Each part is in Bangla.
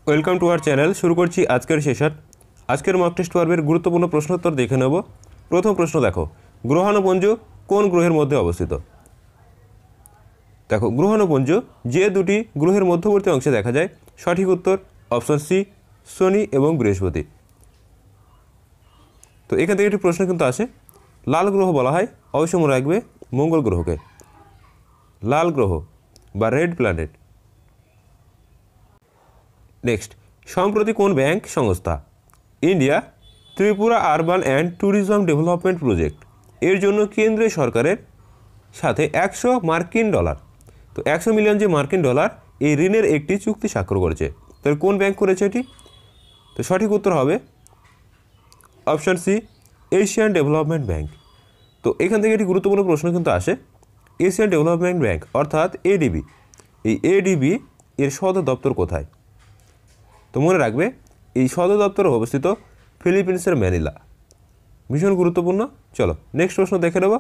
Welcome to our channel. শুরু করছি আজকের সেশন। আজকের মক টেস্ট পর্বের গুরুত্বপূর্ণ প্রশ্নোত্তর দেখে নেব। প্রথম প্রশ্ন দেখো, গ্রহাণুপুঞ্জ কোন গ্রহের মধ্যে অবস্থিত? দেখো, গ্রহাণুপুঞ্জ যে দুটি গ্রহের মধ্যবর্তী অংশে দেখা যায়, সঠিক উত্তর অপশন সি, শনি এবং বৃহস্পতি। তো এখান থেকে একটি প্রশ্ন কিন্তু আসে, লাল গ্রহ বলা হয়, অবশ্যই মনে রাখবে মঙ্গল গ্রহকে লাল গ্রহ বা রেড প্ল্যানেট। নেক্সট, সম্প্রতি কোন ব্যাংক সংস্থা India Tripura urban and tourism development project এর জন্য কেন্দ্রীয় সরকারের সাথে $100 তো 100 মিলিয়ন যে মার্কিন ডলার এই ঋণের একটি চুক্তি স্বাক্ষর করেছে। তাহলে কোন ব্যাংক করেছে এটি? তো সঠিক উত্তর হবে option C, Asian Development Bank. তো এখান থেকে একটি গুরুত্বপূর্ণ প্রশ্ন কিন্তু আসে, এশিয়ান ডেভেলপমেন্ট ব্যাংক অর্থাৎ এডিবি, এই এডিবি এর সদর দপ্তর কোথায়? তো মনে রাখবে এই সদর দপ্তর অবস্থিত ফিলিপিন্সের ম্যানিলা। ভীষণ গুরুত্বপূর্ণ। চলো নেক্সট প্রশ্ন দেখে নেব।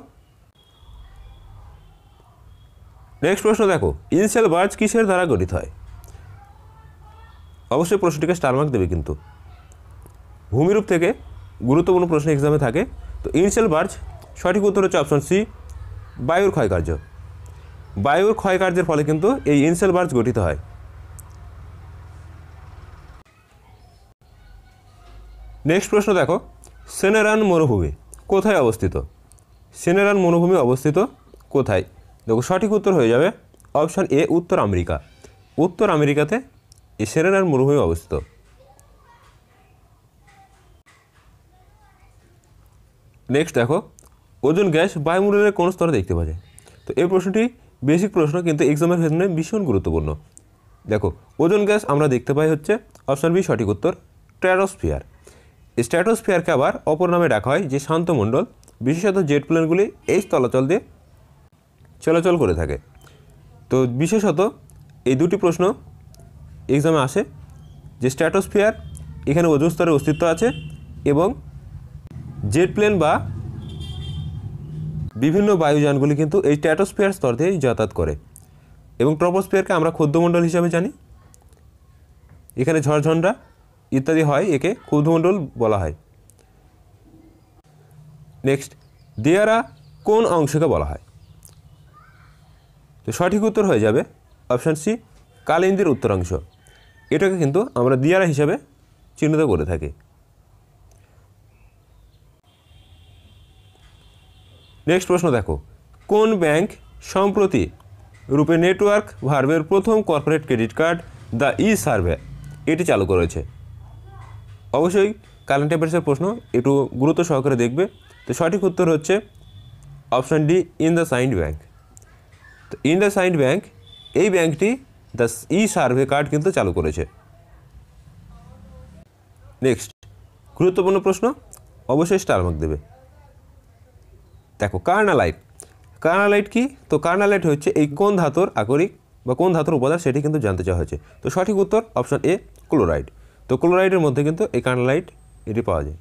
নেক্সট প্রশ্ন দেখো, ইনসেল বার্জ কিসের দ্বারা গঠিত হয়? অবশ্যই প্রশ্নটিকে স্টার মার্ক দেবে কিন্তু। ভূমিরূপ থেকে গুরুত্বপূর্ণ প্রশ্ন এক্সামে থাকে। তো ইনসেল বার্জ সঠিক উত্তর হচ্ছে অপশন সি, বায়ুর ক্ষয়কার্য। বায়ুর ক্ষয়কার্যের ফলে কিন্তু এই ইনসেল বার্জ গঠিত হয়। নেক্সট প্রশ্ন দেখো, সেনেরান মরুভূমি কোথায় অবস্থিত? সেনেরান মরুভূমি অবস্থিত কোথায়? দেখো সঠিক উত্তর হয়ে যাবে অপশান এ, উত্তর আমেরিকা। উত্তর আমেরিকাতে এই সেনেরান মরুভূমি অবস্থিত। নেক্সট দেখো, ওজোন গ্যাস বায়ুমণ্ডলের কোন স্তরে দেখতে পাওয়া যায়? তো এই প্রশ্নটি বেসিক প্রশ্ন, কিন্তু এক্সামের ক্ষেত্রে ভীষণ গুরুত্বপূর্ণ। দেখো, ওজোন গ্যাস আমরা দেখতে পাই হচ্ছে অপশান বি, সঠিক উত্তর স্ট্র্যাটোস্ফিয়ার। স্ট্র্যাটোস্ফিয়ারকে আবার অপর নামে ডাকা হয় যে শান্তমণ্ডল, বিশেষত জেট প্লেনগুলি এই তলাচল দিয়ে চলাচল করে থাকে। তো বিশেষত এই দুটি প্রশ্ন এক্সামে আসে যে স্ট্র্যাটোস্ফিয়ার, এখানে ওজোন স্তরের অস্তিত্ব আছে এবং জেট প্লেন বা বিভিন্ন বায়ুযানগুলি কিন্তু এই স্ট্র্যাটোস্ফিয়ার স্তর দিয়ে যাতায়াত করে। এবং ট্রপোস্ফিয়ারকে আমরা ক্ষুদ্রমণ্ডল হিসাবে জানি, এখানে ঝড়ঝঞ্ঝা ইত্যাদি হয়, একে ক্ষুদ্রমণ্ডল বলা হয়। নেক্সট, দিয়ারা কোন অংশকে বলা হয়? তো সঠিক উত্তর হয়ে যাবে অপশান সি, কালিন্দীর উত্তরাংশ। এটাকে কিন্তু আমরা দিয়ারা হিসাবে চিহ্নিত করে থাকি। নেক্সট প্রশ্ন দেখো, কোন ব্যাংক সম্প্রতি রূপে নেটওয়ার্ক ভার্বের প্রথম corporate credit card the E survey এটি চালু করেছে? অবশ্যই কারেন্ট অ্যাফেয়ার্সের প্রশ্ন, একটু গুরুত্ব সহকারে দেখবে। তো সঠিক উত্তর হচ্ছে অপশান ডি, ইনদাসাইন্ড ব্যাংক। তো ইনদাসাইন্ড ব্যাংক এই ব্যাংকটি দ্য ই সার্ভে কার্ড কিন্তু চালু করেছে। নেক্সট গুরুত্বপূর্ণ প্রশ্ন, অবশ্যই স্টার মার্ক দেবে। দেখো, কার্নালাইট। কার্নালাইট কি? তো কার্নালাইট হচ্ছে এই কোন ধাতুর আকরিক বা কোন ধাতুর উপাদান সেটি কিন্তু জানতে চাওয়া হয়েছে। তো সঠিক উত্তর অপশান এ, ক্লোরাইড। তো ক্লোরাইডের মধ্যে কিন্তু এই কার্নালাইট এটি পাওয়া যায়।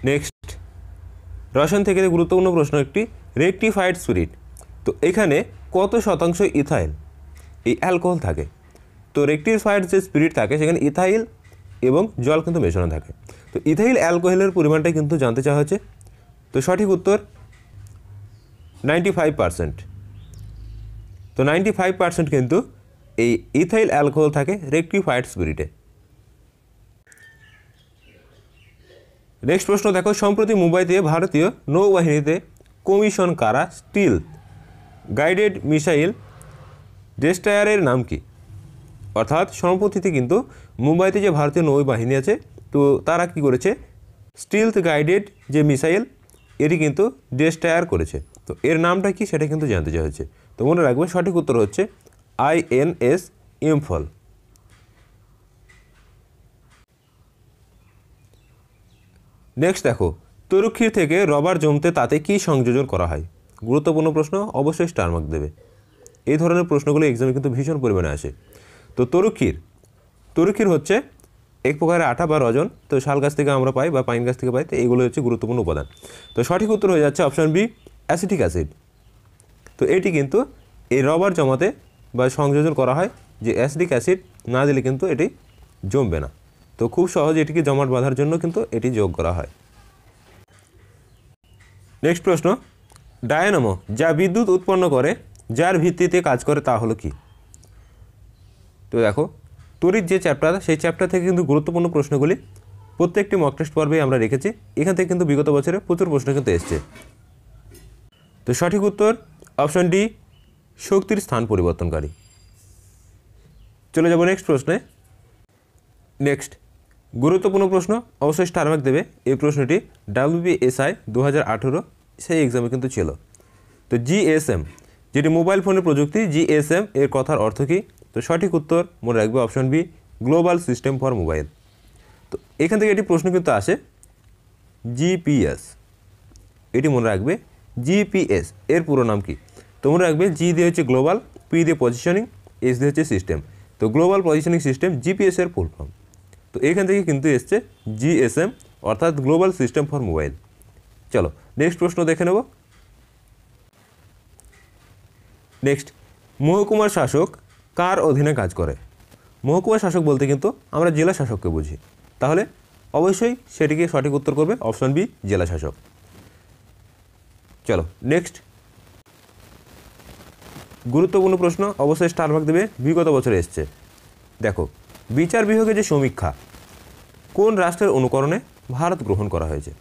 নেক্সট রসায়ন থেকে গুরুত্বপূর্ণ প্রশ্ন একটি, রেকটিফাইড স্পিরিট। তো এখানে কত শতাংশ ইথাইল এই অ্যালকোহল থাকে? তো রেকটিফাইড যে স্পিরিট থাকে সেখানে ইথাইল এবং জল কিন্তু মেশানো থাকে। তো ইথাইল অ্যালকোহলের পরিমাণটাই কিন্তু জানতে চাওয়া হয়েছে। তো সঠিক উত্তর 95%। তো 95% কিন্তু এই ইথাইল অ্যালকোহল থাকে রেকটিফাইড স্পিরিটে। নেক্সট প্রশ্ন দেখো, সম্প্রতি মুম্বাইতে ভারতীয় নৌবাহিনীতে কমিশন কারা স্টিল গাইডেড মিসাইল ডেস্ট্রয়ারের নাম কি? অর্থাৎ সম্প্রতিতে কিন্তু মুম্বাইতে যে ভারতীয় নৌবাহিনী আছে, তো তারা কি করেছে, স্টিলথ গাইডেড যে মিসাইল এটি কিন্তু ডেস্ট্রয়ার করেছে। তো এর নামটা কি সেটা কিন্তু জানতে চাওয়া হয়েছে। তো মনে রাখবে সঠিক উত্তর হচ্ছে INS ইম্ফল। নেক্সট দেখো, তরুক্ষীর থেকে রবার জমতে তাতে কি সংযোজন করা হয়? গুরুত্বপূর্ণ প্রশ্ন, অবশ্যই স্টার মার্ক দেবে। এই ধরনের প্রশ্নগুলো এক্সামে কিন্তু ভীষণ পরিমাণে আসে। তো তরুক্ষীর হচ্ছে এক প্রকারের আঠা বা রজন, তো শাল গাছ থেকে আমরা পাই বা পাইন গাছ থেকে পাই। তো এইগুলো হচ্ছে গুরুত্বপূর্ণ উপাদান। তো সঠিক উত্তর হয়ে যাচ্ছে অপশান বি, অ্যাসিটিক অ্যাসিড। তো এটি কিন্তু এই রবার জমাতে বা সংযোজন করা হয় যে অ্যাসিডিক অ্যাসিড না দিলে কিন্তু এটি জমবে না। তো খুব সহজে এটিকে জমাট বাঁধার জন্য কিন্তু এটি যোগ করা হয়। নেক্সট প্রশ্ন, ডায়নামো যা বিদ্যুৎ উৎপন্ন করে যার ভিত্তিতে কাজ করে তা হলো কি? তো দেখো, তড়িৎ যে চ্যাপ্টার, সেই চ্যাপ্টার থেকে কিন্তু গুরুত্বপূর্ণ প্রশ্নগুলি প্রত্যেকটি মক টেস্ট পর্বে আমরা রেখেছি। এখান থেকে কিন্তু বিগত বছরে প্রচুর প্রশ্ন কিন্তু এসছে। তো সঠিক উত্তর অপশন ডি, শক্তির স্থান পরিবর্তনকারী। চলে যাব নেক্সট প্রশ্নে। নেক্সট গুরুত্বপূর্ণ প্রশ্ন, অবশ্যই স্টার মার্ক দেবে। এই প্রশ্নটি WBSI 2018 সেই এক্সামে কিন্তু ছিল। তো GSM যেটি মোবাইল ফোনের প্রযুক্তি, GSM এর কথার অর্থ কী? তো সঠিক উত্তর মনে রাখবে option B, Global System for Mobile. তো এখান থেকে এটি প্রশ্ন কিন্তু আসে, GPS এটি মনে রাখবে, GPS এর পুরো নাম কি? তো মনে রাখবে G দিয়ে হচ্ছে গ্লোবাল, P দিয়ে পজিশনিং, S দিয়ে হচ্ছে সিস্টেম। তো গ্লোবাল পজিশনিং সিস্টেম GPS এর ফুল ফর্ম। তো এখান থেকে কিন্তু এসছে GSM অর্থাৎ গ্লোবাল সিস্টেম ফর মোবাইল। চলো নেক্সট প্রশ্ন দেখে নেব। নেক্সট, মহকুমার শাসক কার অধীনে কাজ করে? মহকুমা শাসক বলতে কিন্তু আমরা জেলা শাসককে বুঝি, তাহলে অবশ্যই সেটিকে সঠিক উত্তর করবে অপশন বি, জেলা শাসক। চলো নেক্সট গুরুত্বপূর্ণ প্রশ্ন, অবশ্যই স্টার মার্ক দেবে, বিগত বছরে এসছে। দেখো, বিচার বিভাগের যে সমীক্ষা কোন রাষ্ট্রের অনুকরণে ভারত গ্রহণ করা হয়েছে?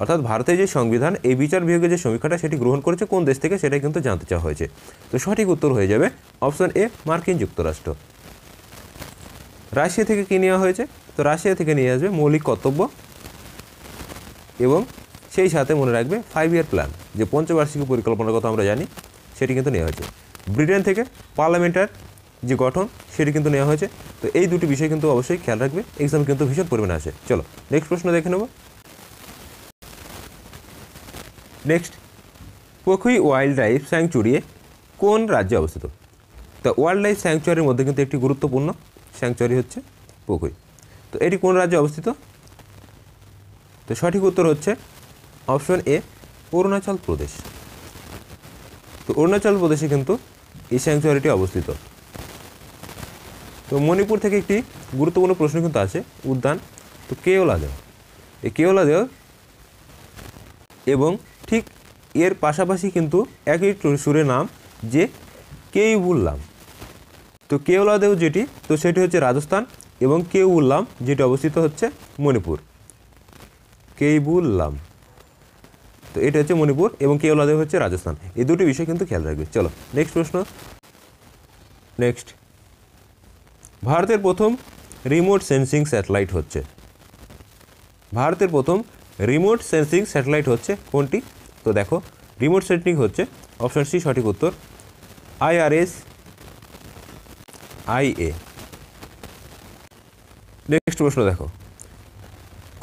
অর্থাৎ ভারতের যে সংবিধান, এই বিচার বিভাগের যে সমীক্ষাটা সেটি গ্রহণ করেছে কোন দেশ থেকে, সেটাই কিন্তু জানতে চাওয়া হয়েছে। তো সঠিক উত্তর হয়ে যাবে অপশন এ, মার্কিন যুক্তরাষ্ট্র। রাশিয়া থেকে কী নেওয়া হয়েছে? তো রাশিয়া থেকে নিয়ে আসবে মৌলিক কর্তব্য এবং সেই সাথে মনে রাখবে 5 ইয়ার প্ল্যান, যে পঞ্চবার্ষিকী পরিকল্পনার কথা আমরা জানি, সেটি কিন্তু নেওয়া হয়েছে। ব্রিটেন থেকে পার্লামেন্টের যে গঠন সেটি কিন্তু নেওয়া হয়েছে। তো এই দুটি বিষয় কিন্তু অবশ্যই খেয়াল রাখবে, এক্সাম কিন্তু ভীষণ পরিমাণে আসে। চলো নেক্সট প্রশ্ন দেখে নেব। নেক্সট, পখুই ওয়াইল্ড লাইফ স্যাংচুরি কোন রাজ্যে অবস্থিত? তো ওয়াইল্ড লাইফ স্যাংচুয়ারির মধ্যে কিন্তু একটি গুরুত্বপূর্ণ স্যাংচুয়ারি হচ্ছে পখুই। তো এটি কোন রাজ্যে অবস্থিত? তো সঠিক উত্তর হচ্ছে অপশন এ, অরুণাচল প্রদেশ। তো অরুণাচল প্রদেশে কিন্তু এই স্যাংচুয়ারিটি অবস্থিত। তো মণিপুর থেকে একটি গুরুত্বপূর্ণ প্রশ্ন কিন্তু আছে, উদ্যান। তো কেওলাদেও, এই কেওলাদেও এবং ঠিক এর পাশাপাশি কিন্তু একই সুরের নাম যে কেইবুল্লাম। তো কেওলাদেও যেটি, তো সেটি হচ্ছে রাজস্থান, এবং কেইবুল্লাম যেটি অবস্থিত হচ্ছে মণিপুর। কেইবুল্লাম, তো এটা হচ্ছে মণিপুর এবং কেওলাদেও হচ্ছে রাজস্থান। এই দুটি বিষয় কিন্তু খেয়াল রাখবে। চলো নেক্সট প্রশ্ন। নেক্সট, ভারতের প্রথম রিমোট সেন্সিং স্যাটেলাইট হচ্ছে, ভারতের প্রথম রিমোট সেন্সিং স্যাটেলাইট হচ্ছে কোনটি? তো দেখো, রিমোট সেন্সিং হচ্ছে অপশন সি সঠিক উত্তর, IRS-IA। নেক্সট প্রশ্ন দেখো,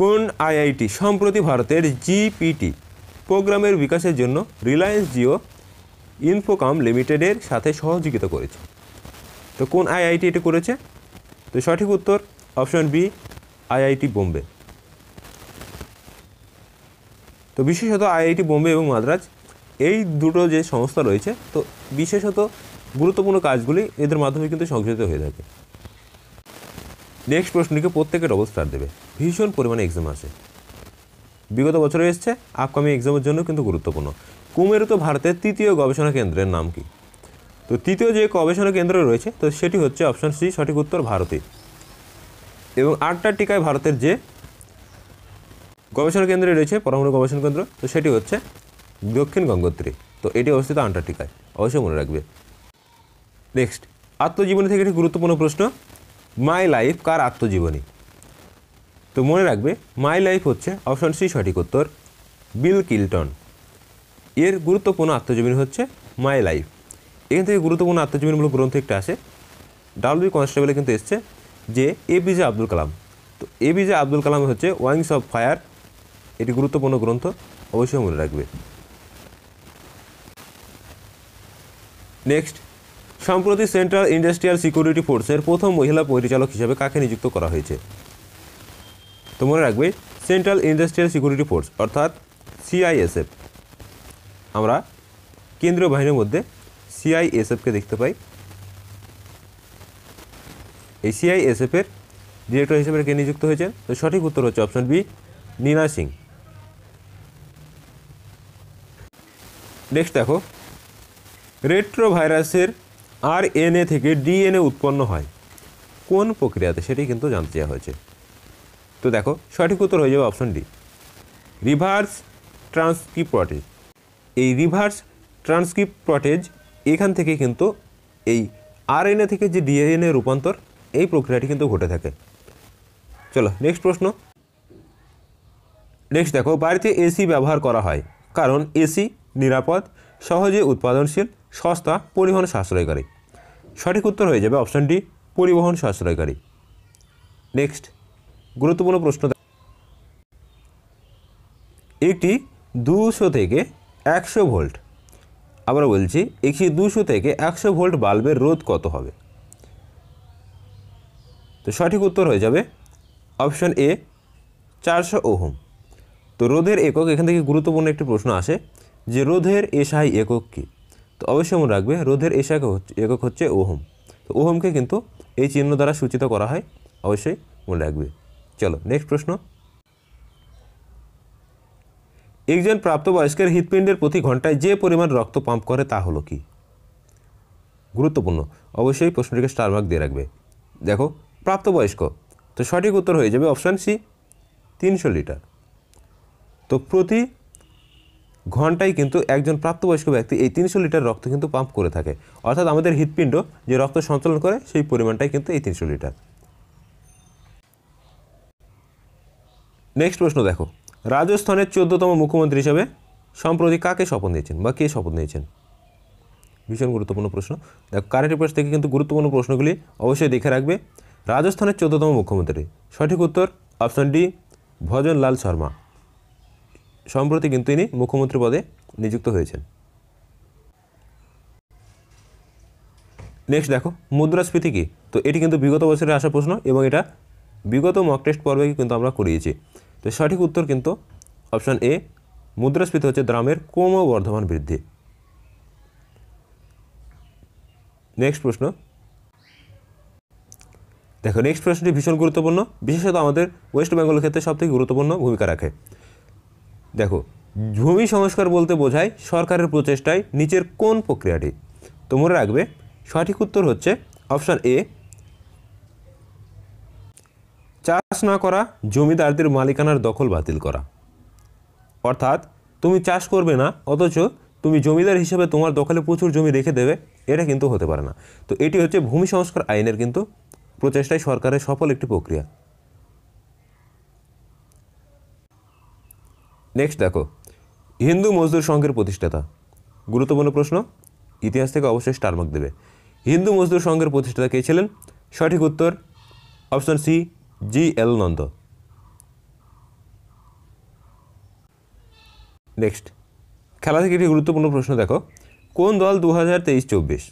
কোন IIT সম্প্রতি ভারতের GPT প্রোগ্রামের বিকাশের জন্য রিলায়েন্স জিও ইনফোকম লিমিটেডের সাথে সহযোগিতা করেছে? তো কোন IIT এটি করেছে? তো সঠিক উত্তর অপশন বি, IIT বোম্বে। তো বিশেষত IIT বোম্বে এবং মাদ্রাজ এই দুটো যে সংস্থা রয়েছে, তো বিশেষত গুরুত্বপূর্ণ কাজগুলি এদের মাধ্যমে কিন্তু সংযোজিত হয়ে থাকে। নেক্সট প্রশ্নটিকে প্রত্যেকে ডবল স্টার দেবে, ভীষণ পরিমাণে এক্সাম আসে, বিগত বছরে এসছে, আপকামিং এক্সামের জন্য কিন্তু গুরুত্বপূর্ণ। কুমেরুতে ভারতের তৃতীয় গবেষণা কেন্দ্রের নাম কি? তো তৃতীয় যে গবেষণা কেন্দ্র রয়েছে, তো সেটি হচ্ছে অপশন সি সঠিক উত্তর, ভারতী। এবং আন্টার্কটিকায় ভারতের যে গবেষণা কেন্দ্রে রয়েছে, পরমাণু গবেষণা কেন্দ্র, তো সেটি হচ্ছে দক্ষিণ গঙ্গোত্রী। তো এটি অবস্থিত আন্টার্কটিকায়, অবশ্যই মনে রাখবে। নেক্সট, আত্মজীবনী থেকে একটি গুরুত্বপূর্ণ প্রশ্ন, মাই লাইফ কার আত্মজীবনী? তো মনে রাখবে, মাই লাইফ হচ্ছে অপশন সি সঠিক উত্তর, বিল ক্লিনটন। এর গুরুত্বপূর্ণ আত্মজীবনী হচ্ছে মাই লাইফ। এখান থেকে গুরুত্বপূর্ণ আত্মজীবনীমূলক গ্রন্থ একটা আসে, ডাব্লিউ কনস্টেবলে কিন্তু এসছে যে APJ আব্দুল কালাম। তো APJ আব্দুল কালাম হচ্ছে ওয়াইংস অফ ফায়ার, এটি গুরুত্বপূর্ণ গ্রন্থ, অবশ্যই মনে রাখবে। নেক্সট, সম্প্রতি সেন্ট্রাল ইন্ডাস্ট্রিয়াল সিকিউরিটি ফোর্সের প্রথম মহিলা পরিচালক হিসেবে কাকে নিযুক্ত করা হয়েছে? তো মনে রাখবে, সেন্ট্রাল ইন্ডাস্ট্রিয়াল সিকিউরিটি ফোর্স অর্থাৎ CISF, আমরা কেন্দ্রীয় বাহিনীর মধ্যে CISFকে দেখতে পাই। এই সিআইএসএফের ডিরেক্টর হিসেবে কে নিযুক্ত হয়েছেন? তো সঠিক উত্তর হচ্ছে option B, Nina Singh. Next দেখো, রেট্রোভাইরাসের আরএনএ থেকে ডিএনএ উৎপন্ন হয় কোন প্রক্রিয়াতে, সেটি কিন্তু জানতে চাওয়া হয়েছে। তো দেখো সঠিক উত্তর হয়ে যাবে অপশন ডি, রিভার্স ট্রান্সক্রিপ্টেজ। এই রিভার্স ট্রান্সক্রিপ্টেজ এখান থেকে কিন্তু এই আরএনএ থেকে যে ডিএনএ রূপান্তর, এই প্রক্রিয়াটি কিন্তু ঘটে থাকে। চলো নেক্সট প্রশ্ন। নেক্সট দেখো, বাড়িতে এসি ব্যবহার করা হয় কারণ এসি নিরাপদ, সহজে উৎপাদনশীল, সস্তা, পরিবহন সাশ্রয়কারী। সঠিক উত্তর হয়ে যাবে অপশন ডি, পরিবহন সাশ্রয়কারী। নেক্সট গুরুত্বপূর্ণ প্রশ্ন, একটি 200 থেকে 100 ভোল্ট, আবার বলছি একটি 200 থেকে 100 ভোল্ট বাল্বের রোধ কত হবে? তো সঠিক উত্তর হয়ে যাবে অপশন এ, 400 ওহম। তো রোধের একক, এখান থেকে গুরুত্বপূর্ণ একটি প্রশ্ন আসে যে রোধের এসআই একক কী? তো অবশ্যই মনে রাখবে রোধের এসআই একক হচ্ছে ওহম। তো ওহমকে কিন্তু এই চিহ্ন দ্বারা সূচিত করা হয়, অবশ্যই মনে রাখবে। চলো নেক্সট প্রশ্ন, একজন প্রাপ্তবয়স্কের হৃৎপিণ্ডের প্রতি ঘন্টায় যে পরিমাণ রক্ত পাম্প করে তা হলো কি? গুরুত্বপূর্ণ, অবশ্যই প্রশ্নটিকে স্টার মার্ক দিয়ে রাখবে। দেখো প্রাপ্তবয়স্ক, তো সঠিক উত্তর হয়ে যাবে অপশান সি, 300 লিটার। তো প্রতি ঘন্টায় কিন্তু একজন প্রাপ্তবয়স্ক ব্যক্তি এই 300 লিটার রক্ত কিন্তু পাম্প করে থাকে, অর্থাৎ আমাদের হৃৎপিণ্ড যে রক্ত সঞ্চালন করে সেই পরিমাণটাই কিন্তু এই 300 লিটার। নেক্সট প্রশ্ন দেখো, রাজস্থানের 14তম মুখ্যমন্ত্রী হিসেবে সম্প্রতি কাকে শপথ নিয়েছেন বা কে শপথ নিয়েছেন? ভীষণ গুরুত্বপূর্ণ প্রশ্ন। দেখো কারেন্ট অ্যাফেয়ার্স থেকে কিন্তু গুরুত্বপূর্ণ প্রশ্নগুলি অবশ্যই দেখে রাখবে। রাজস্থানের 14তম মুখ্যমন্ত্রী, সঠিক উত্তর অপশন ডি, ভজনলাল শর্মা। সম্প্রতি কিন্তু ইনি মুখ্যমন্ত্রী পদে নিযুক্ত হয়েছেন। নেক্সট দেখো, মুদ্রাস্ফীতি কী? তো এটি কিন্তু বিগত বছরে আসা প্রশ্ন এবং এটা বিগত মক টেস্ট পর্বে কিন্তু আমরা করিয়েছি। তো সঠিক উত্তর কিন্তু অপশান এ, মুদ্রাস্ফীতি হচ্ছে দ্রামের ক্রমবর্ধমান বৃদ্ধি। নেক্সট প্রশ্ন দেখো, নেক্সট প্রশ্নটি ভীষণ গুরুত্বপূর্ণ, বিশেষত আমাদের ওয়েস্ট বেঙ্গলের ক্ষেত্রে সবথেকে গুরুত্বপূর্ণ ভূমিকা রাখে। দেখো, ভূমি সংস্কার বলতে বোঝায় সরকারের প্রচেষ্টায় নিচের কোন প্রক্রিয়াটি? তো মনে রাখবে সঠিক উত্তর হচ্ছে অপশান এ, চাষ না করা জমিদারদের মালিকানার দখল বাতিল করা। অর্থাৎ তুমি চাষ করবে না অথচ তুমি জমিদার হিসেবে তোমার দখলে প্রচুর জমি রেখে দেবে, এটা কিন্তু হতে পারে না। তো এটি হচ্ছে ভূমি সংস্কার আইনের কিন্তু প্রচেষ্টায় সরকারের সফল একটি প্রক্রিয়া। নেক্সট দেখো, হিন্দু মজদুর সংঘের প্রতিষ্ঠাতা। গুরুত্বপূর্ণ প্রশ্ন, ইতিহাস থেকে অবশ্যই স্টার মার্ক দেবে। হিন্দু মজদুর সংঘের প্রতিষ্ঠাতা কে ছিলেন? সঠিক উত্তর অপশন সি, জি.এল. নন্দ। নেক্সট খেলা থেকে একটি গুরুত্বপূর্ণ প্রশ্ন দেখো, কোন দল 2023-24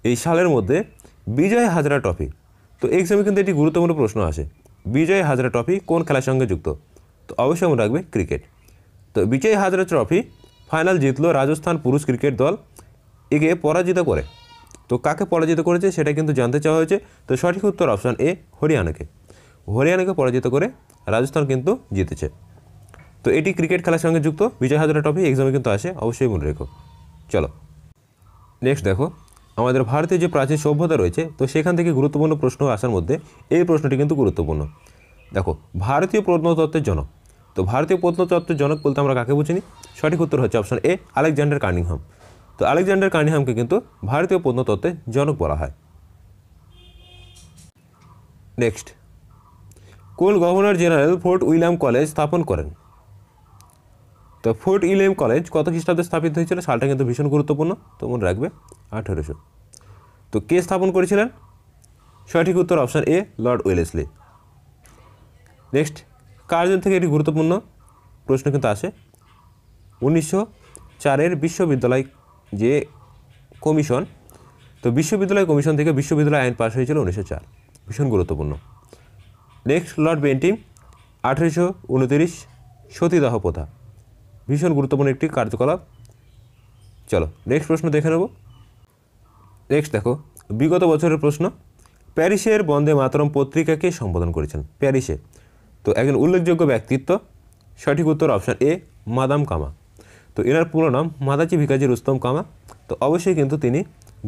এই সালের মধ্যে বিজয় হাজরা ট্রফি, তো এক্সামে কিন্তু এটি গুরুত্বপূর্ণ প্রশ্ন আসে, বিজয় হাজরা ট্রফি কোন খেলার সঙ্গে যুক্ত? তো অবশ্যই মনে রাখবে ক্রিকেট। তো বিজয় হাজরা ট্রফি ফাইনাল জিতলো রাজস্থান পুরুষ ক্রিকেট দল, একে পরাজিত করে। তো কাকে পরাজিত করেছে সেটা কিন্তু জানতে চাওয়া হয়েছে। তো সঠিক উত্তর অপশান এ, হরিয়ানাকে। হরিয়ানাকে পরাজিত করে রাজস্থান কিন্তু জিতেছে। তো এটি ক্রিকেট খেলার সঙ্গে যুক্ত, বিজয় হাজারা ট্রফি এক্সামে কিন্তু আসে, অবশ্যই মনে রেখো। চলো নেক্সট দেখো, আমাদের ভারতীয় যে প্রাচীন সভ্যতা রয়েছে তো সেখান থেকে গুরুত্বপূর্ণ প্রশ্ন আসার মধ্যে এই প্রশ্নটি কিন্তু গুরুত্বপূর্ণ। দেখো, ভারতীয় প্রত্নতত্ত্বের জনক, তো ভারতীয় প্রত্নতত্ত্বের জনক বলতে আমরা কাকে বুঝিনি? সঠিক উত্তর হচ্ছে অপশন এ, আলেকজান্ডার কানিংহাম। তো আলেকজান্ডার কানিংহামকে কিন্তু ভারতীয় প্রত্নতত্ত্বের জনক বলা হয়। নেক্সট, কোন governor general fort William college স্থাপন করেন? তো ফোর্ট উইলিয়াম কলেজ কত খ্রিস্টাব্দে স্থাপিত হয়েছিল সালটা কিন্তু ভীষণ গুরুত্বপূর্ণ, তো মনে রাখবে 1800। তো কে স্থাপন করেছিলেন? সঠিক উত্তর option A, Lord Wellesley. Next, Curzon থেকে একটি গুরুত্বপূর্ণ প্রশ্ন কিন্তু আসে, 1904 বিশ্ববিদ্যালয় যে কমিশন, তো বিশ্ববিদ্যালয় কমিশন থেকে বিশ্ববিদ্যালয় আইন পাশ হয়েছিল 1904, ভীষণ গুরুত্বপূর্ণ। নেক্সট, লর্ড বেন্টিং 1829 সতীদাহ প্রথা, ভীষণ গুরুত্বপূর্ণ একটি কার্যকলাপ। চলো নেক্সট প্রশ্ন দেখে নেব। নেক্সট দেখো, বিগত বছরের প্রশ্ন, প্যারিসের বন্দে মাতরম পত্রিকাকে সম্বোধন করেছেন? প্যারিসে। তো একজন উল্লেখযোগ্য ব্যক্তিত্ব, সঠিক উত্তর অপশান এ মাদাম কামা। তো এনার পুরো নাম মাদাচি ভিকাজি রুস্তম কামা। তো অবশ্যই কিন্তু তিনি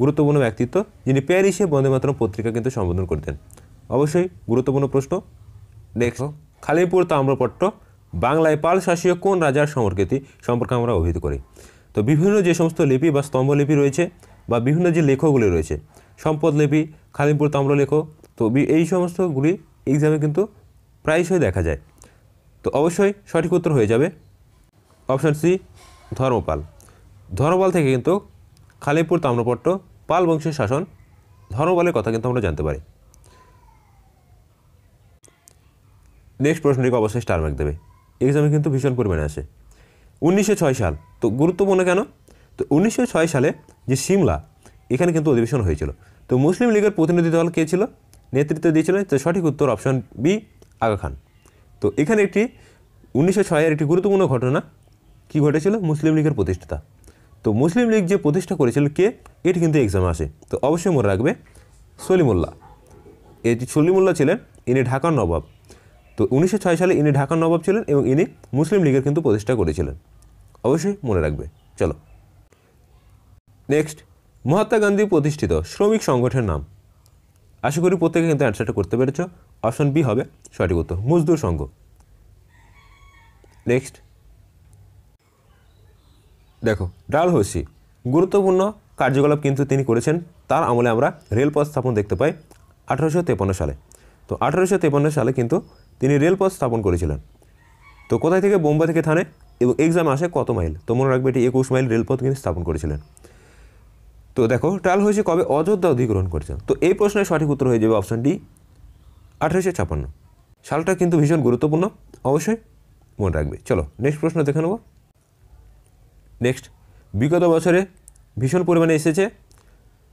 গুরুত্বপূর্ণ ব্যক্তিত্ব, যিনি প্যারিসে বন্দে মাতরম পত্রিকা কিন্তু সম্বোধন করতেন। অবশ্যই গুরুত্বপূর্ণ প্রশ্ন। দেখো, খালিমপুর তাম্রপট্ট বাংলায় পাল শাসীয় কোন রাজার সমরকৃতি সম্পর্কে আমরা অভিহিত করি? তো বিভিন্ন যে সমস্ত লিপি বা স্তম্ভলিপি রয়েছে বা বিভিন্ন যে লেখগুলি রয়েছে, সম্পদ লিপি, খালিমপুর তাম্রলেখ, তো এই সমস্তগুলি এক্সামে কিন্তু প্রায়শই দেখা যায়। তো অবশ্যই সঠিক উত্তর হয়ে যাবে অপশান সি ধর্মপাল। ধর্মপাল থেকে কিন্তু খালিমপুর তাম্রপট্ট, পাল বংশের শাসন, ধর্মপালের কথা কিন্তু আমরা জানতে পারি। নেক্সট প্রশ্নটিকে অবশ্যই স্টার মার্ক দেবে, এক্সামে কিন্তু ভীষণ পরিমাণে আসে। 1906 সাল, তো গুরুত্বপূর্ণ কেন? তো 1906 সালে যে সিমলা, এখানে কিন্তু অধিবেশন হয়েছিল। তো মুসলিম লীগের প্রতিনিধি দল কে ছিল, নেতৃত্ব দিয়েছিলেন? তো সঠিক উত্তর অপশান বি আগা খান। তো এখানে একটি 1906-এর একটি গুরুত্বপূর্ণ ঘটনা কি ঘটেছিল? মুসলিম লীগের প্রতিষ্ঠাতা। তো মুসলিম লীগ যে প্রতিষ্ঠা করেছিল কে, এটি কিন্তু এক্সামে আসে। তো অবশ্যই মনে রাখবে সলিমুল্লাহ। এই যে সলিমুল্লাহ ছিলেন, ইনি ঢাকার নবাব। তো 1906 সালে ইনি ঢাকার নবাব ছিলেন এবং ইনি মুসলিম লীগের কিন্তু প্রতিষ্ঠা করেছিলেন। অবশ্যই মনে রাখবে। চলো নেক্সট, মহাত্মা গান্ধী প্রতিষ্ঠিত শ্রমিক সংগঠনের নাম? আশা করি প্রত্যেকে কিন্তু অ্যান্সারটা করতে পেরেছ। অপশন বি হবে সঠিক উত্তর, মজদুর সংঘ। নেক্সট দেখো, ডালহৌসি গুরুত্বপূর্ণ কার্যকলাপ কিন্তু তিনি করেছেন। তার আমলে আমরা রেলপথ স্থাপন দেখতে পাই 1853 সালে। তো 1853 সালে কিন্তু তিনি রেলপথ স্থাপন করেছিলেন। তো কোথায় থেকে? বোম্বাই থেকে থানে, এবং এক্সাম আসে কত মাইল? তো মনে রাখবে এটি 21 মাইল রেলপথ তিনি স্থাপন করেছিলেন। তো দেখো, ডালহৌসি কবে অযোধ্যা অধিগ্রহণ করেছেন? তো এই প্রশ্নের সঠিক উত্তর হয়ে যাবে অপশান ডি 1856 সালটা কিন্তু ভীষণ গুরুত্বপূর্ণ, অবশ্যই মনে রাখবে। চলো নেক্সট প্রশ্ন দেখে নেব। নেক্সট, বিগত বছরে ভীষণ পরিমাণে এসেছে।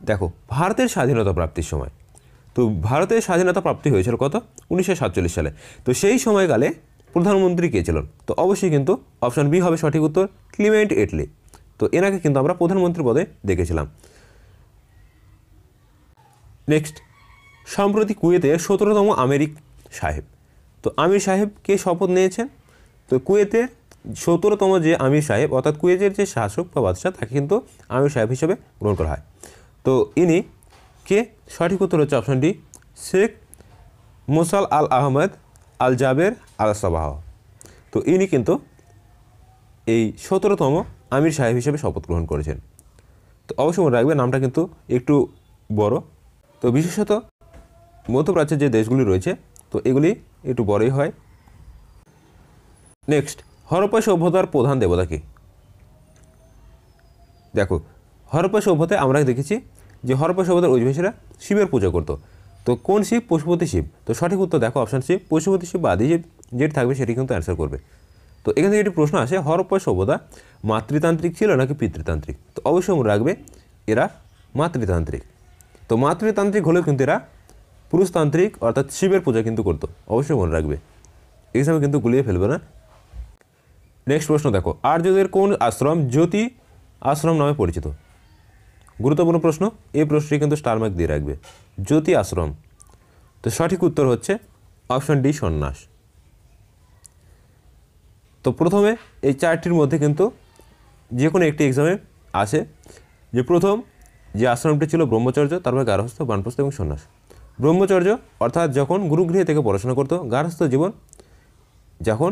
দেখো, ভারতের স্বাধীনতা প্রাপ্তির সময়, তো ভারতের স্বাধীনতা প্রাপ্তি হয়েছিল কত? 1947 সালে। তো সেই সময়কালে প্রধানমন্ত্রী কে ছিলেন? তো অবশ্যই কিন্তু অপশান বি হবে সঠিক উত্তর, ক্লিমেন্ট এটলি। তো এনাকে কিন্তু আমরা প্রধানমন্ত্রী পদে দেখেছিলাম। নেক্সট, সম্প্রতি কুয়েতে 17তম আমির সাহেব, তো আমির সাহেব কে শপথ নিয়েছেন? তো কুয়েতের 17তম যে আমির সাহেব, অর্থাৎ কুয়েতের যে শাসক বা বাদশাহ, তাকে কিন্তু আমির সাহেব হিসেবে গ্রহণ করা হয়। তো ইনি কে? সঠিক উত্তর হচ্ছে অপশন ডি, শেখ মোসাল আল আহমেদ আল জাবের আল সাবাহ। তো ইনি কিন্তু এই 17তম আমির সাহেব হিসেবে শপথ গ্রহণ করেছেন। তো অবশ্যই মনে রাখবে নামটা কিন্তু একটু বড়। তো বিশেষত মধ্যপ্রাচ্যের যে দেশগুলি রয়েছে, তো এগুলি একটু বড়ই হয়। নেক্সট, হরপ্পা সভ্যতার প্রধান দেবতা কি? দেখো, হরপ্পা সভ্যতায় আমরা দেখেছি যে হরপ্পা সভ্যতার অধিবাসীরা শিবের পূজা করতো। তো কোন শিব? পশুপতি শিব। তো সঠিক উত্তর দেখো অপশান সি, পশুপতি শিব বা আদি শিব যেটি থাকবে সেটি কিন্তু অ্যান্সার করবে। তো এখান থেকে একটি প্রশ্ন আসে, হরপ্পা সভ্যতা মাতৃতান্ত্রিক ছিল নাকি পিতৃতান্ত্রিক? তো অবশ্যই মনে রাখবে এরা মাতৃতান্ত্রিক। তো মাতৃতান্ত্রিক হলেও কিন্তু এরা পুরুষতান্ত্রিক অর্থাৎ শিবের পূজা কিন্তু করতো। অবশ্যই মনে রাখবে, এক্সামে কিন্তু গুলিয়ে ফেলবে না। নেক্সট প্রশ্ন দেখো, আর্যদের কোন আশ্রম জ্যোতি আশ্রম নামে পরিচিত? গুরুত্বপূর্ণ প্রশ্ন, এই প্রশ্নটি কিন্তু স্টার মার্ক দিয়ে রাখবে, জ্যোতি আশ্রম। তো সঠিক উত্তর হচ্ছে অপশন ডি, সন্ন্যাস। তো প্রথমে এই চারটির মধ্যে কিন্তু যে কোনো একটি এক্সামে আসে যে প্রথম যে আশ্রমটি ছিল ব্রহ্মচর্য, তারপরে গার্হস্থ্য, বানপ্রস্থ এবং সন্ন্যাস। ব্রহ্মচর্য অর্থাৎ যখন গুরুগৃহে থেকে পড়াশোনা করতো, গার্হস্থ্য জীবন যখন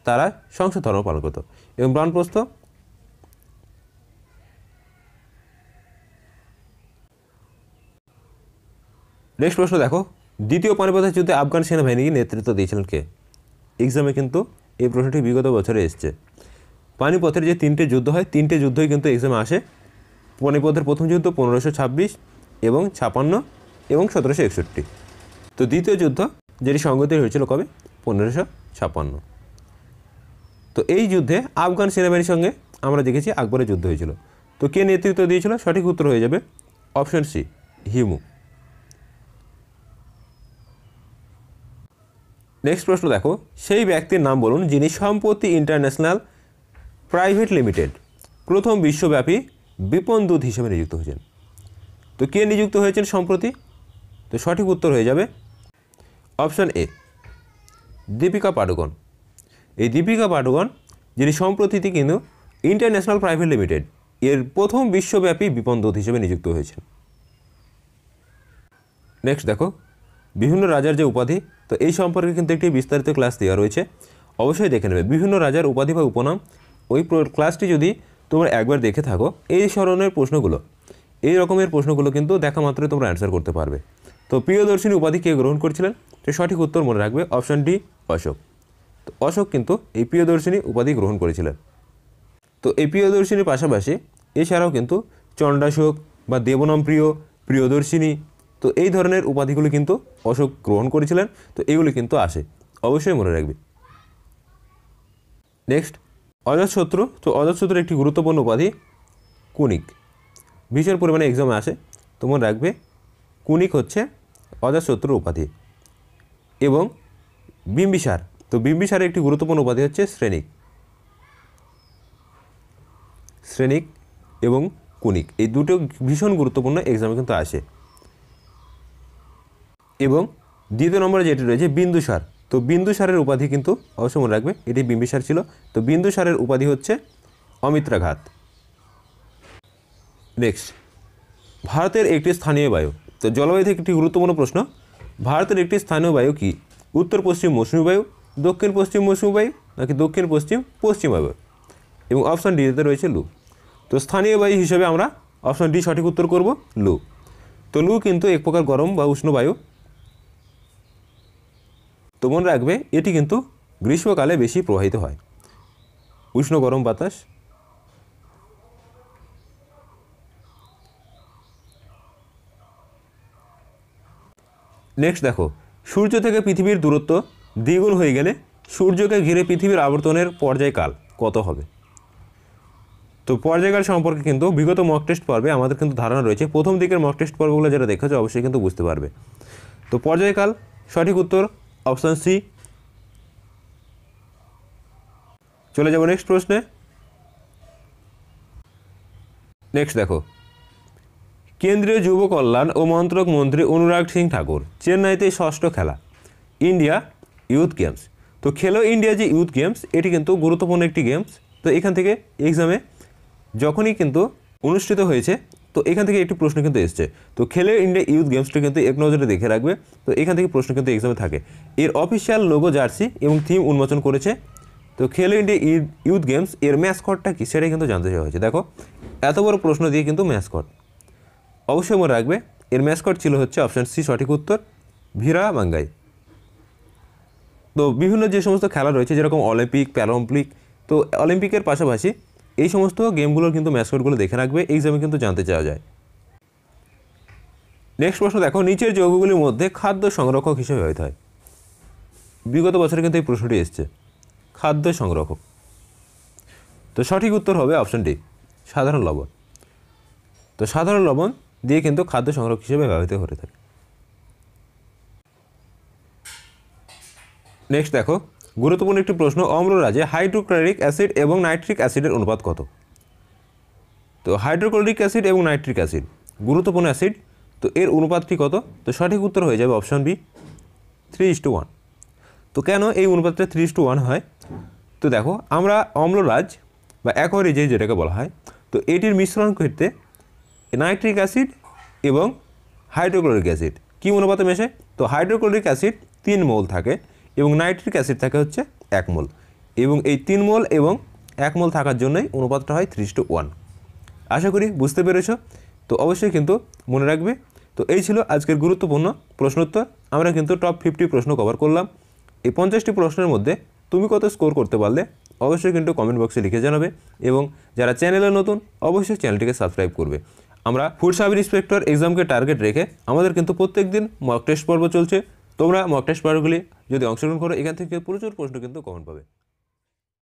তারা সংসার ধর্ম পালন করতো, এবং বানপ্রস্থ নেক্সট প্রশ্ন দেখো, দ্বিতীয় পানিপথের যুদ্ধে আফগান সেনাবাহিনীকে নেতৃত্ব দিয়েছিলেন কে? এক্সামে কিন্তু এই প্রশ্নটি বিগত বছরে এসছে। পানিপথের যে তিনটে যুদ্ধ হয়, তিনটে যুদ্ধই কিন্তু এক্সামে আসে। পানিপথের প্রথম যুদ্ধ 1526 এবং 56 এবং 1761। তো দ্বিতীয় যুদ্ধ যেটি সংঘটিত হয়েছিল কবে? 1556। তো এই যুদ্ধে আফগান সেনাবাহিনীর সঙ্গে আমরা দেখেছি আকবরের যুদ্ধ হয়েছিল। তো কে নেতৃত্ব দিয়েছিল? সঠিক উত্তর হয়ে যাবে অপশন সি, হিমু। নেক্সট প্রশ্ন দেখো, সেই ব্যক্তির নাম বলুন যিনি সম্পত্তি ইন্টারন্যাশনাল প্রাইভেট লিমিটেড প্রথম বিশ্বব্যাপী বিপণন দূত হিসেবে নিযুক্ত হয়েছেন। তো কে নিযুক্ত হয়েছেন সম্প্রতি? তো সঠিক উত্তর হয়ে যাবে অপশান এ, দীপিকা পাডুকোন। এই দীপিকা পাডুকোন যিনি সম্প্রতি কিন্তু ইন্টারন্যাশনাল প্রাইভেট লিমিটেড এর প্রথম বিশ্বব্যাপী বিপণন হিসেবে নিযুক্ত হয়েছেন। নেক্সট দেখো, বিভিন্ন রাজার যে উপাধি, তো এই সম্পর্কে কিন্তু একটি বিস্তারিত ক্লাস দেওয়া রয়েছে, অবশ্যই দেখে নেবে। বিভিন্ন রাজার উপাধি বা উপনাম, ওই ক্লাসটি যদি তোমরা একবার দেখে থাকো, এই ধরনের প্রশ্নগুলো, এই রকমের প্রশ্নগুলো কিন্তু দেখা মাত্রই তোমরা অ্যান্সার করতে পারবে। তো প্রিয়দর্শিনী উপাধি কে গ্রহণ করেছিলেন? তো সঠিক উত্তর মনে রাখবে অপশান ডি, অশোক। তো অশোক কিন্তু এই প্রিয়দর্শিনী উপাধি গ্রহণ করেছিলেন। তো এই প্রিয়দর্শিনীর পাশাপাশি এছাড়াও কিন্তু চণ্ডাশোক বা দেবনাম প্রিয়, প্রিয়দর্শিনী, তো এই ধরনের উপাধিগুলি কিন্তু অশোক গ্রহণ করেছিলেন। তো এগুলি কিন্তু আসে, অবশ্যই মনে রাখবে। নেক্সট, অজাতশত্রু। তো অজাতশত্রুর একটি গুরুত্বপূর্ণ উপাধি কুনিক, ভীষণ পরিমাণে এক্সামে আসে, তো মনে রাখবে কুনিক হচ্ছে অজাতশত্রুর উপাধি। এবং বিম্বিসার, তো বিম্বিসারের একটি গুরুত্বপূর্ণ উপাধি হচ্ছে শ্রেণিক। শ্রেণিক এবং কুনিক এই দুটো ভীষণ গুরুত্বপূর্ণ এক্সামে কিন্তু আসে। এবং দ্বিতীয় নম্বরে যেটি রয়েছে বিন্দুসার, তো বিন্দুসারের উপাধি কিন্তু অবশ্যই মনে রাখবে এটি বিম্বিসার ছিল। তো বিন্দুসারের উপাধি হচ্ছে অমিত্রাঘাত। নেক্সট, ভারতের একটি স্থানীয় বায়ু। তো জলবায়ু থেকে একটি গুরুত্বপূর্ণ প্রশ্ন, ভারতের একটি স্থানীয় বায়ু কি? উত্তর পশ্চিম মৌসুমী বায়ু, দক্ষিণ পশ্চিম মৌসুমী বায়ু, নাকি দক্ষিণ পশ্চিম পশ্চিমা বায়ু? এবং অপশান ডিতে রয়েছে লু। তো স্থানীয় বায়ু হিসেবে আমরা অপশান ডি সঠিক উত্তর করব, লু। তো লু কিন্তু এক প্রকার গরম বা উষ্ণ বায়ু। তো মনে রাখবে এটি কিন্তু গ্রীষ্মকালে বেশি প্রবাহিত হয়, উষ্ণ গরম বাতাস। নেক্সট দেখো, সূর্য থেকে পৃথিবীর দূরত্ব দ্বিগুণ হয়ে গেলে সূর্যকে ঘিরে পৃথিবীর আবর্তনের পর্যায়কাল কত হবে? তো পর্যায়কাল সম্পর্কে কিন্তু বিগত মক টেস্ট পর্বে আমাদের কিন্তু ধারণা রয়েছে, প্রথম দিকের মক টেস্ট পর্বগুলো যারা দেখেছো অবশ্যই কিন্তু বুঝতে পারবে। তো পর্যায়কাল সঠিক উত্তর অপশান সি। চলে যাব নেক্সট প্রশ্নে। নেক্সট দেখো, কেন্দ্রীয় যুব কল্যাণ ও মন্ত্রক মন্ত্রী অনুরাগ সিং ঠাকুর চেন্নাইতে ষষ্ঠ খেলা ইন্ডিয়া ইউথ গেমস। তো খেলো ইন্ডিয়া যে ইউথ গেমস, এটি কিন্তু গুরুত্বপূর্ণ একটি গেমস। তো এখান থেকে এক্সামে যখনই কিন্তু অনুষ্ঠিত হয়েছে, তো এখান থেকে একটি প্রশ্ন কিন্তু এসছে। তো খেলো ইন্ডিয়া ইউথ গেমসটা কিন্তু এক নজরে দেখে রাখবে। তো এখান থেকে প্রশ্ন কিন্তু এক্সামে থাকে। এর অফিসিয়াল লোগো, জার্সি এবং থিম উন্মোচন করেছে। তো খেলো ইন্ডিয়া ইউথ গেমস এর ম্যাসকটটা কি সেটাই কিন্তু জানতে চাওয়া হয়েছে। দেখো এত বড় প্রশ্ন দিয়ে কিন্তু ম্যাসকট, অবশ্যই মনে রাখবে এর ম্যাসকট ছিল হচ্ছে অপশান সি সঠিক উত্তর, ভীরা মাঙ্গাই। তো বিভিন্ন যে সমস্ত খেলা রয়েছে যেরকম অলিম্পিক, প্যারালিম্পিক, তো অলিম্পিকের পাশাপাশি এই সমস্ত গেমগুলোর কিন্তু ম্যাসকটগুলো দেখে রাখবে, এক্সামে কিন্তু জানতে চাওয়া যায়। নেক্সট প্রশ্ন দেখো, নিচের যৌগগুলির মধ্যে খাদ্য সংরক্ষক হিসেবে ব্যবহৃত হয়। বিগত বছরে কিন্তু এই প্রশ্নটি এসছে, খাদ্য সংরক্ষক। তো সঠিক উত্তর হবে অপশান ডি, সাধারণ লবণ। তো সাধারণ লবণ দিয়ে কিন্তু খাদ্য সংরক্ষক হিসেবে ব্যবহৃত হতে থাকে। নেক্সট দেখো, গুরুত্বপূর্ণ একটি প্রশ্ন, অম্লরাজে হাইড্রোক্লোরিক অ্যাসিড এবং নাইট্রিক অ্যাসিডের অনুপাত কত? তো হাইড্রোক্লোরিক অ্যাসিড এবং নাইট্রিক অ্যাসিড গুরুত্বপূর্ণ অ্যাসিড, তো এর অনুপাতটি কত? তো সঠিক উত্তর হয়ে যাবে অপশান বি, 3:1। তো কেন এই অনুপাতটা 3:1 হয়? তো দেখো আমরা অম্লরাজ বা অ্যাকোয়ারিজ যেটাকে বলা হয়, তো এটির মিশ্রণ করতে নাইট্রিক অ্যাসিড এবং হাইড্রোক্লোরিক অ্যাসিড কী অনুপাতে মেশে? তো হাইড্রোক্লোরিক অ্যাসিড 3 মোল থাকে এবং নাইট্রিক অ্যাসিড থাকে হচ্ছে 1 মোল, এবং এই 3 মোল এবং 1 মোল থাকার জন্যই অনুপাতটা হয় 3:1। আশা করি বুঝতে পেরেছো। তো অবশ্যই কিন্তু মনে রাখবে। তো এই ছিল আজকের গুরুত্বপূর্ণ প্রশ্নোত্তর। আমরা কিন্তু টপ 50 প্রশ্ন কভার করলাম। এই 50টি প্রশ্নের মধ্যে তুমি কত স্কোর করতে পারলে অবশ্যই কিন্তু কমেন্ট বক্সে লিখে জানাবে, এবং যারা চ্যানেলে নতুন অবশ্যই চ্যানেলটিকে সাবস্ক্রাইব করবে। আমরা ফুড সাব ইন্সপেক্টর এক্সামকে টার্গেট রেখে আমাদের কিন্তু প্রত্যেক দিন মক টেস্ট পর্ব চলছে। তোমরা মক টেস্ট পর্বগুলি যদি অংশগ্রহণ করো, এখান থেকে প্রচুর প্রশ্ন কিন্তু কমন পাবে।